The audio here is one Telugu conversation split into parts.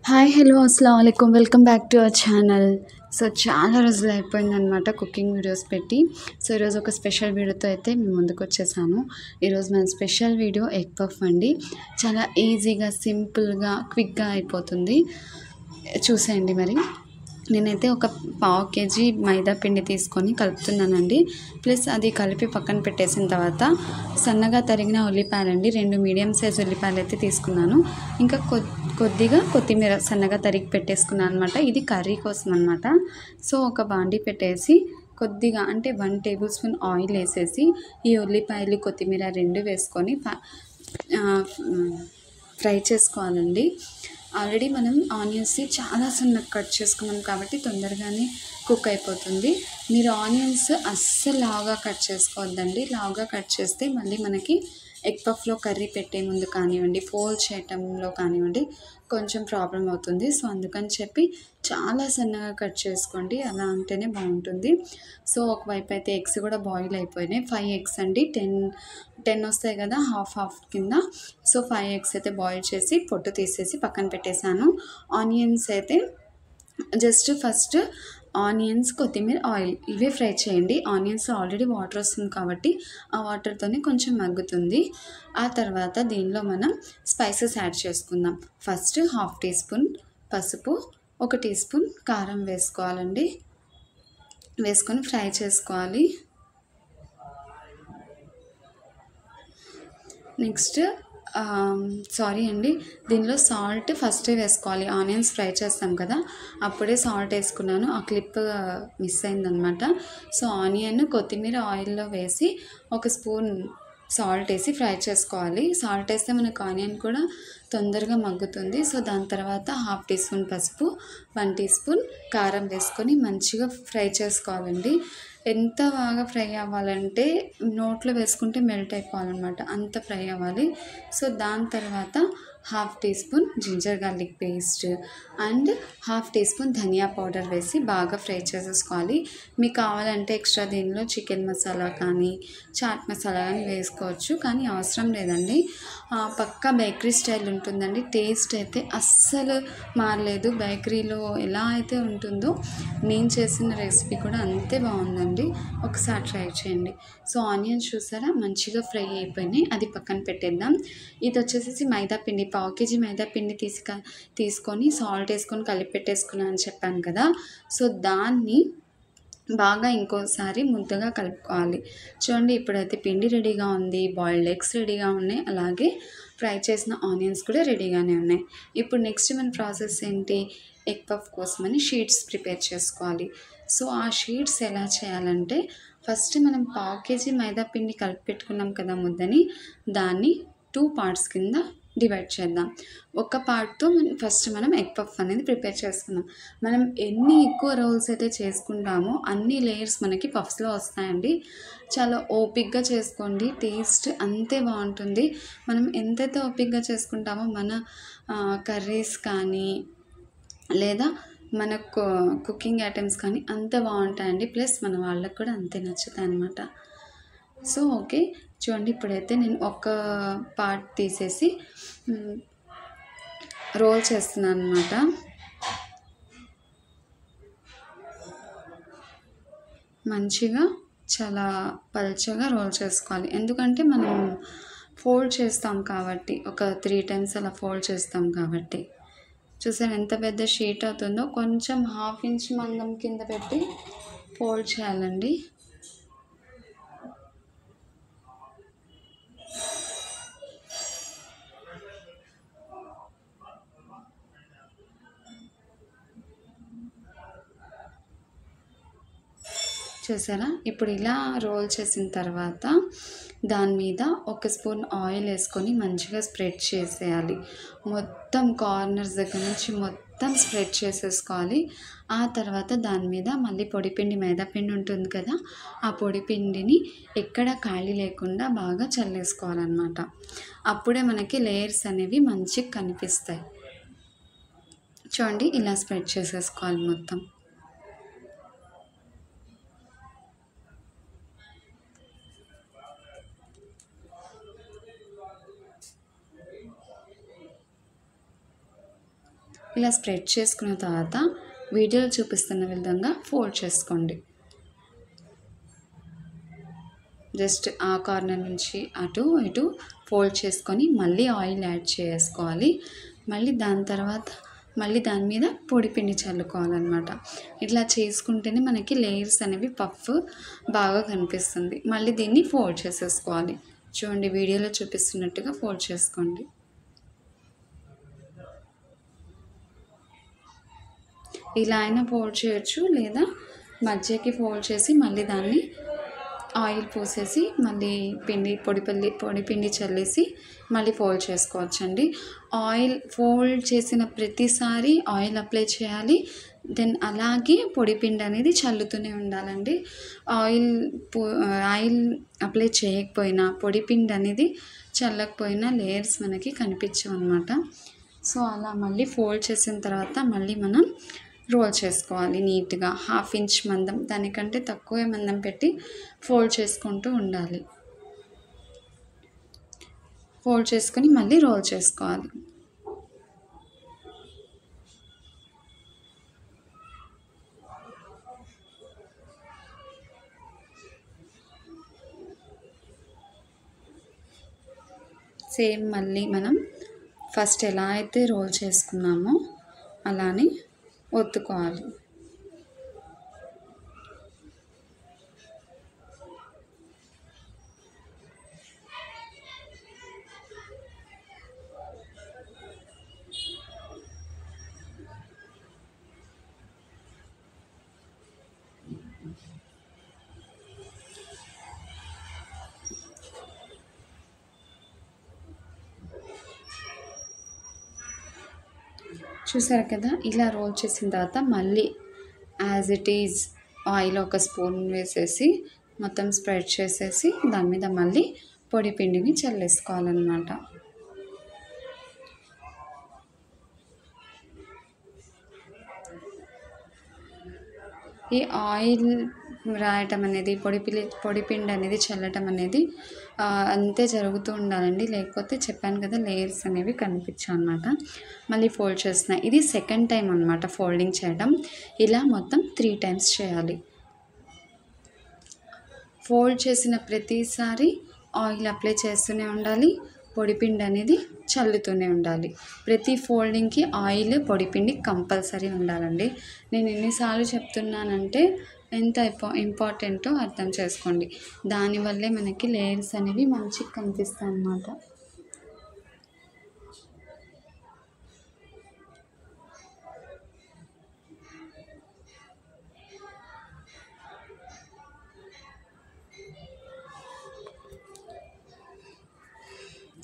హాయ్ హలో అస్సలం అయికం welcome back to our channel. So చాలా రోజులు అయిపోయిందనమాట కుకింగ్ వీడియోస్ పెట్టి. సో ఈరోజు ఒక స్పెషల్ వీడియోతో అయితే మేము ముందుకు వచ్చేసాను. ఈరోజు మన స్పెషల్ వీడియో ఎగ్ పఫ్ అండి. చాలా ఈజీగా సింపుల్గా క్విక్గా అయిపోతుంది. చూసేయండి మరి. నేనైతే ఒక పావు కేజీ మైదా పిండి తీసుకొని కలుపుతున్నానండి. ప్లస్ అది కలిపి పక్కన పెట్టేసిన తర్వాత సన్నగా తరిగిన ఉల్లిపాయలండి, 2 మీడియం సైజ్ ఉల్లిపాయలు అయితే తీసుకున్నాను. ఇంకా కొద్దిగా కొత్తిమీర సన్నగా తరిగి పెట్టేసుకున్నాను అనమాట. ఇది కర్రీ కోసం అనమాట. సో ఒక బాండీ పెట్టేసి కొద్దిగా అంటే 1 టేబుల్ స్పూన్ ఆయిల్ వేసేసి ఈ ఉల్లిపాయలు కొత్తిమీర 2 వేసుకొని ఫ్రై చేసుకోవాలండి. ఆల్రెడీ మనం ఆనియన్స్ని చాలా సన్నగా కట్ చేసుకున్నాం కాబట్టి తొందరగానే కుక్ అయిపోతుంది. మీరు ఆనియన్స్ అస్సలు లావుగా కట్ చేసుకోవద్దండి. లావుగా కట్ చేస్తే మళ్ళీ మనకి ఎగ్ పఫ్లో కర్రీ పెట్టే ముందు కానివ్వండి, ఫోల్డ్ చేయటంలో కానివ్వండి కొంచెం ప్రాబ్లం అవుతుంది. సో అందుకని చెప్పి చాలా సన్నగా కట్ చేసుకోండి, అలా అంటేనే బాగుంటుంది. సో ఒకవైపు అయితే ఎగ్స్ కూడా బాయిల్ అయిపోయినాయి. 5 ఎగ్స్ అండి, 10 వస్తాయి కదా, హాఫ్ కింద. సో 5 ఎగ్స్ అయితే బాయిల్ చేసి పొట్టు తీసేసి పక్కన పెట్టేశాను. ఆనియన్స్ అయితే జస్ట్ ఫస్ట్ ఆనియన్స్, కొత్తిమీర, ఆయిల్ ఇవే ఫ్రై చేయండి. ఆనియన్స్ ఆల్రెడీ వాటర్ వస్తుంది కాబట్టి ఆ వాటర్తోనే కొంచెం మగ్గుతుంది. ఆ తర్వాత దీనిలో మనం స్పైసెస్ యాడ్ చేసుకుందాం. ఫస్ట్ 1/2 టీ స్పూన్ పసుపు, 1 టీ స్పూన్ కారం వేసుకోవాలండి. వేసుకొని ఫ్రై చేసుకోవాలి. నెక్స్ట్ సారీ అండి, దీనిలో సాల్ట్ ఫస్టే వేసుకోవాలి. ఆనియన్స్ ఫ్రై చేస్తాం కదా, అప్పుడే సాల్ట్ వేసుకున్నాను, ఆ క్లిప్ మిస్ అయిందనమాట. సో ఆనియన్, కొత్తిమీర ఆయిల్లో వేసి 1 స్పూన్ సాల్ట్ వేసి ఫ్రై చేసుకోవాలి. సాల్ట్ వేస్తే మనకు ఆనియన్ కూడా తొందరగా మగ్గుతుంది. సో దాని తర్వాత 1/2 టీ స్పూన్ పసుపు, 1 టీ స్పూన్ కారం వేసుకొని మంచిగా ఫ్రై చేసుకోవాలండి. ఎంత బాగా ఫ్రై అవ్వాలంటే నోట్లో వేసుకుంటే మెల్ట్ అయిపోవాలన్నమాట, అంత ఫ్రై అవ్వాలి. సో దాని తర్వాత 1/2 teaspoon ginger garlic paste and 1/2 teaspoon ధనియా పౌడర్ వేసి బాగా ఫ్రై చేసేసుకోవాలి. మీకు కావాలంటే ఎక్స్ట్రా దీనిలో చికెన్ మసాలా కానీ చాట్ మసాలా కానీ వేసుకోవచ్చు, కానీ అవసరం లేదండి. పక్కా బేకరీ స్టైల్ ఉంటుందండి. టేస్ట్ అయితే అస్సలు మారలేదు. బేకరీలో ఎలా అయితే ఉంటుందో నేను చేసిన రెసిపీ కూడా అంతే బాగుందండి. ఒకసారి ట్రై చేయండి. సో ఆనియన్స్ చూసారా మంచిగా ఫ్రై అయిపోయినాయి, అది పక్కన పెట్టేద్దాం. ఇది వచ్చేసి మైదా పిండి, పావు కేజీ మైదా పిండి తీసుకొని సాల్ట్ వేసుకొని కలిపి పెట్టేసుకున్నాను అని చెప్పాను కదా. సో దాన్ని బాగా ఇంకోసారి ముద్దగా కలుపుకోవాలి. చూడండి, ఇప్పుడైతే పిండి రెడీగా ఉంది, బాయిల్డ్ ఎగ్స్ రెడీగా ఉన్నాయి, అలాగే ఫ్రై చేసిన ఆనియన్స్ కూడా రెడీగానే ఉన్నాయి. ఇప్పుడు నెక్స్ట్ మన ప్రాసెస్ ఏంటి, ఎగ్ పఫ్ కోసమని షీట్స్ ప్రిపేర్ చేసుకోవాలి. సో ఆ షీట్స్ ఎలా చేయాలంటే ఫస్ట్ మనం పావు కేజీ మైదా పిండి కలిపి పెట్టుకున్నాం కదా ముద్దని, దాన్ని 2 పార్ట్స్ కింద డివైడ్ చేద్దాం. ఒక పార్ట్తో ఫస్ట్ మనం ఎగ్ పఫ్ అనేది ప్రిపేర్ చేసుకుందాం. మనం ఎన్ని ఎక్కువ రోల్స్ అయితే చేసుకుంటామో అన్ని లేయర్స్ మనకి పఫ్స్లో వస్తాయండి. చాలా ఓపిక్గా చేసుకోండి, టేస్ట్ అంతే బాగుంటుంది. మనం ఎంతైతే ఓపిక్గా చేసుకుంటామో మన కర్రీస్ కానీ లేదా మన కుకింగ్ ఐటమ్స్ కానీ అంత బాగుంటాయండి. ప్లస్ మన వాళ్ళకి కూడా అంతే నచ్చుతాయి అన్నమాట. సో ఓకే, చూడండి, ఇప్పుడైతే నేను ఒక పార్ట్ తీసేసి రోల్ చేస్తున్నాను అనమాట. మంచిగా చాలా పల్చగా రోల్ చేసుకోవాలి, ఎందుకంటే మనం ఫోల్డ్ చేస్తాం కాబట్టి, ఒక 3 టైమ్స్ అలా ఫోల్డ్ చేస్తాం కాబట్టి. చూసారు ఎంత పెద్ద షీట్ అవుతుందో, కొంచెం 1/2 ఇంచ్ మందం కింద పెట్టి ఫోల్డ్ చేయాలండి. చూసారా, ఇప్పుడు ఇలా రోల్ చేసిన తర్వాత దాని మీద 1 స్పూన్ ఆయిల్ వేసుకొని మంచిగా స్ప్రెడ్ చేసేయాలి. మొత్తం కార్నర్స్ దగ్గర నుంచి మొత్తం స్ప్రెడ్ చేసేసుకోవాలి. ఆ తర్వాత దాని మీద మళ్ళీ పొడిపిండి, మైదాపిండి ఉంటుంది కదా, ఆ పొడిపిండిని ఎక్కడ ఖాళీ లేకుండా బాగా చల్లేసుకోవాలన్నమాట. అప్పుడే మనకి లేయర్స్ అనేవి మంచిగా కనిపిస్తాయి. చూడండి, ఇలా స్ప్రెడ్ చేసేసుకోవాలి మొత్తం. ఇలా స్ప్రెడ్ చేసుకున్న తర్వాత వీడియోలో చూపిస్తున్న విధంగా ఫోల్డ్ చేసుకోండి. జస్ట్ ఆ కార్నర్ నుంచి అటు ఇటు ఫోల్డ్ చేసుకొని మళ్ళీ ఆయిల్ యాడ్ చేసుకోవాలి. మళ్ళీ దాని తర్వాత మళ్ళీ దాని మీద పొడిపిండి చల్లుకోవాలన్నమాట. ఇట్లా చేసుకుంటేనే మనకి లేయర్స్ అనేవి పఫ్ బాగా కనిపిస్తుంది. మళ్ళీ దీన్ని ఫోల్డ్ చేసేసుకోవాలి. చూడండి, వీడియోలో చూపిస్తున్నట్టుగా ఫోల్డ్ చేసుకోండి. ఇలా అయినా ఫోల్డ్ చేయొచ్చు, లేదా మధ్యకి ఫోల్డ్ చేసి మళ్ళీ దాన్ని ఆయిల్ పోసేసి మళ్ళీ పొడిపిండి చల్లేసి మళ్ళీ ఫోల్డ్ చేసుకోవచ్చండి. ఆయిల్ ఫోల్డ్ చేసిన ప్రతిసారి ఆయిల్ అప్లై చేయాలి. దెన్ అలాగే పొడిపిండి అనేది చల్లుతూనే ఉండాలండి. ఆయిల్ అప్లై చేయకపోయినా, పొడిపిండి అనేది చల్లకపోయినా లేయర్స్ మనకి కనిపించవు అన్నమాట. సో అలా మళ్ళీ ఫోల్డ్ చేసిన తర్వాత మళ్ళీ మనం రోల్ చేసుకోవాలి నీట్గా. 1/2 ఇంచ్ మందం, దానికంటే తక్కువే మందం పెట్టి ఫోల్డ్ చేసుకుంటూ ఉండాలి. ఫోల్డ్ చేసుకొని మళ్ళీ రోల్ చేసుకోవాలి. సేమ్ మళ్ళీ మనం ఫస్ట్ ఎలా అయితే రోల్ చేసుకున్నామో అలానే ఒత్తుకోవాలి. చూసారు కదా, ఇలా రోల్ చేసిన తర్వాత మళ్ళీ యాజ్ ఇట్ ఈజ్ ఆయిల్ ఒక స్పూన్ వేసేసి మొత్తం స్ప్రెడ్ చేసేసి దాని మీద మళ్ళీ పొడి పిండిని చల్లేసుకోవాలన్నమాట. ఈ ఆయిల్ రాయటం అనేది, పొడిపిండి అనేది చల్లటం అనేది అంతే జరుగుతూ ఉండాలండి. లేకపోతే చెప్పాను కదా, లేయర్స్ అనేవి కనిపించాయి అన్నమాట. మళ్ళీ ఫోల్డ్ చేస్తున్నా. ఇది సెకండ్ టైం అన్నమాట ఫోల్డింగ్ చేయడం. ఇలా మొత్తం 3 టైమ్స్ చేయాలి. ఫోల్డ్ చేసిన ప్రతిసారి ఆయిల్ అప్లై చేస్తూనే ఉండాలి. పొడిపిండి అనేది చల్లుతూనే ఉండాలి. ప్రతి ఫోల్డింగ్కి ఆయిల్, పొడిపిండి కంపల్సరీ ఉండాలండి. నేను ఎన్నిసార్లు చెప్తున్నానంటే ఎంత ఇంపార్టెంటో అర్థం చేసుకోండి. దానివల్లే మనకి లేయర్స్ అనేవి మంచిగా కనిపిస్తాయి అన్నమాట.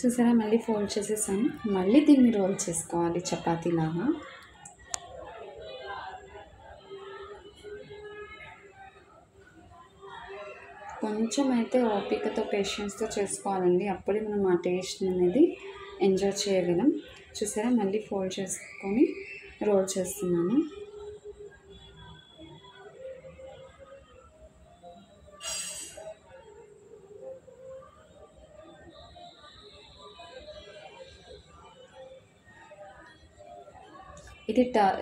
చూసారా, మళ్ళీ ఫోల్డ్ చేసేసాను. మళ్ళీ దీన్ని రోల్ చేసుకోవాలి చపాతీలాగా. కొంచెం అయితే ఓపికతో, పేషెన్స్తో చేసుకోవాలండి. అప్పుడే మనం ఆ టేస్ట్ అనేది ఎంజాయ్ చేయగలం. చూసారా, మళ్ళీ ఫోల్డ్ చేసుకొని రోల్ చేస్తున్నాను.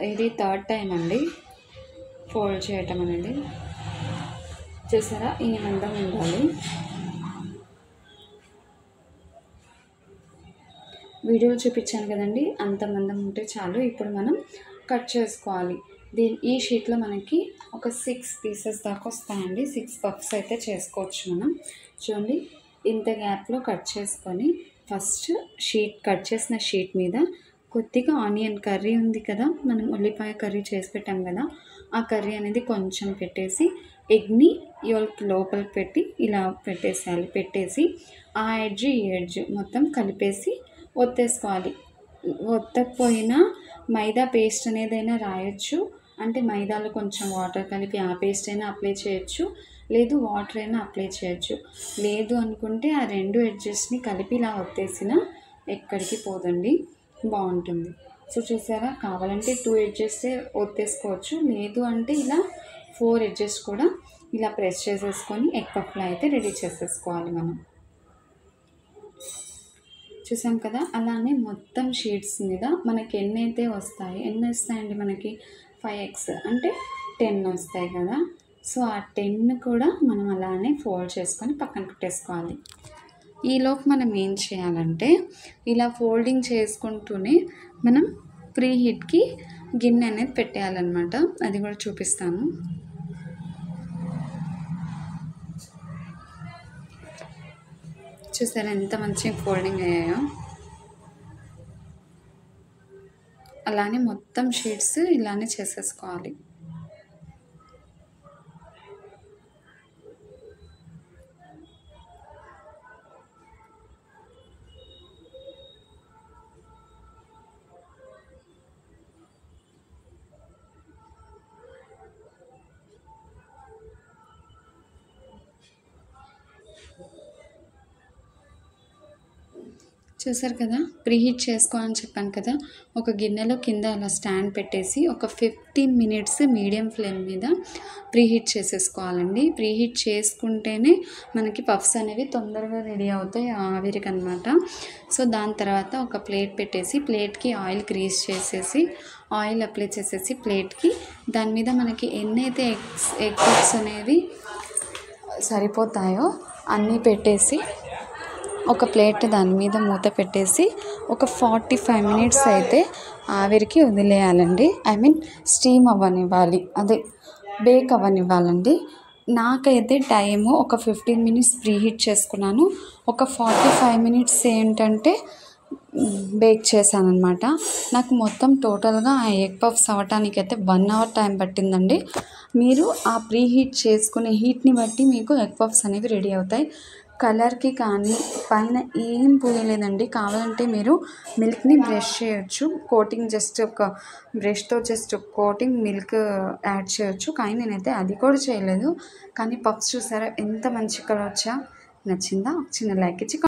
ఇది థర్డ్ టైం అండి ఫోల్డ్ చేయటం అనేది. చూసారా, ఈ మందం ఉండాలి. వీడియోలో చూపించాను కదండి, అంత మందం ఉంటే చాలు. ఇప్పుడు మనం కట్ చేసుకోవాలి. ఈ షీట్లో మనకి ఒక 6 పీసెస్ దాకా వస్తాయండి. 6 పఫ్స్ అయితే చేసుకోవచ్చు మనం. చూడండి, ఇంత గ్యాప్లో కట్ చేసుకొని ఫస్ట్ కట్ చేసిన షీట్ మీద కొద్దిగా ఆనియన్ కర్రీ ఉంది కదా, మనం ఉల్లిపాయ కర్రీ చేసి పెట్టాం కదా, ఆ కర్రీ అనేది కొంచెం పెట్టేసి ఎగ్ని యోల్క్ లోపల పెట్టి ఇలా పెట్టేసేయాలి. పెట్టేసి ఆ ఎడ్జ్ ఈ ఎడ్జ్ మొత్తం కలిపేసి ఒత్తేసుకోవాలి. ఒత్తకపోయినా మైదా పేస్ట్ అనేదైనా రాయొచ్చు. అంటే మైదాలో కొంచెం వాటర్ కలిపి ఆ పేస్ట్ అయినా అప్లై చేయొచ్చు, లేదు వాటర్ అయినా అప్లై చేయొచ్చు. లేదు అనుకుంటే ఆ 2 ఎడ్జెస్ని కలిపి ఇలా ఒత్తేసినా ఎక్కడికి పోదండి, బాగుంటుంది. సో చూసారా, కావాలంటే 2 ఎడ్జెస్ ఒత్తేసుకోవచ్చు. లేదు అంటే ఇలా 4 ఎడ్జెస్ కూడా ఇలా ప్రెస్ చేసేసుకొని ఎగ్ పఫ్లా అయితే రెడీ చేసేసుకోవాలి మనం. చూసాం కదా. అలానే మొత్తం షీట్స్ మీద మనకి ఎన్ని వస్తాయండి మనకి 5x అంటే 10 వస్తాయి కదా. సో ఆ 10 కూడా మనం అలానే ఫోల్డ్ చేసుకొని పక్కన పెట్టేసుకోవాలి. ఈలోపు మనం ఏం చేయాలంటే ఇలా ఫోల్డింగ్ చేసుకుంటూనే మనం ప్రీ హీట్కి గిన్నె అనేది పెట్టేయాలన్నమాట. అది కూడా చూపిస్తాను. చూసారా ఎంత మంచిగా ఫోల్డింగ్ అయ్యాయో. అలానే మొత్తం షీట్స్ ఇలానే చేసేసుకోవాలి. చూసారు కదా, ప్రీహీట్ చేసుకో అని చెప్పాను కదా. ఒక గిన్నెలో కింద అలా స్టాండ్ పెట్టేసి ఒక 15 మినిట్స్ మీడియం ఫ్లేమ్ మీద ప్రీహీట్ చేసేసుకోవాలండి. ప్రీహీట్ చేసుకుంటేనే మనకి పఫ్స్ అనేవి తొందరగా రెడీ అవుతాయి ఆవిరికి అనమాట. సో దాని తర్వాత ఒక ప్లేట్ పెట్టేసి ప్లేట్కి ఆయిల్ గ్రీస్ చేసేసి ఆయిల్ అప్లై చేసేసి ప్లేట్కి దాని మీద మనకి ఎన్నైతే ఎగ్ పఫ్స్ అనేవి సరిపోతాయో అన్నీ పెట్టేసి ఒక ప్లేట్ దాని మీద మూత పెట్టేసి ఒక 45 మినిట్స్ అయితే ఆవిరికి వదిలేయాలండి. స్టీమ్ అవ్వనివ్వాలి, అదే బేక్ అవ్వనివ్వాలండి. నాకైతే టైము ఒక 15 మినిట్స్ ప్రీహీట్ చేసుకున్నాను. ఒక 45 మినిట్స్ ఏంటంటే బేక్ చేశాను అనమాట. నాకు మొత్తం టోటల్గా ఆ ఎగ్ పఫ్స్ అవ్వటానికి అయితే 1 అవర్ టైం పట్టిందండి. మీరు ఆ ప్రీహీట్ చేసుకునే హీట్ని బట్టి మీకు ఎగ్ పఫ్స్ అనేవి రెడీ అవుతాయి. కలర్కి కానీ పైన ఏం పోయలేదండి. కావాలంటే మీరు మిల్క్ని బ్రష్ చేయొచ్చు, కోటింగ్ జస్ట్ ఒక బ్రష్తో జస్ట్ కోటింగ్ మిల్క్ యాడ్ చేయొచ్చు. కానీ నేనైతే అది కూడా చేయలేదు. కానీ పఫ్స్ చూసారా ఎంత మంచి కలర్ వచ్చా. నచ్చిందా? ఒక చిన్న లైక్ ఇచ్చి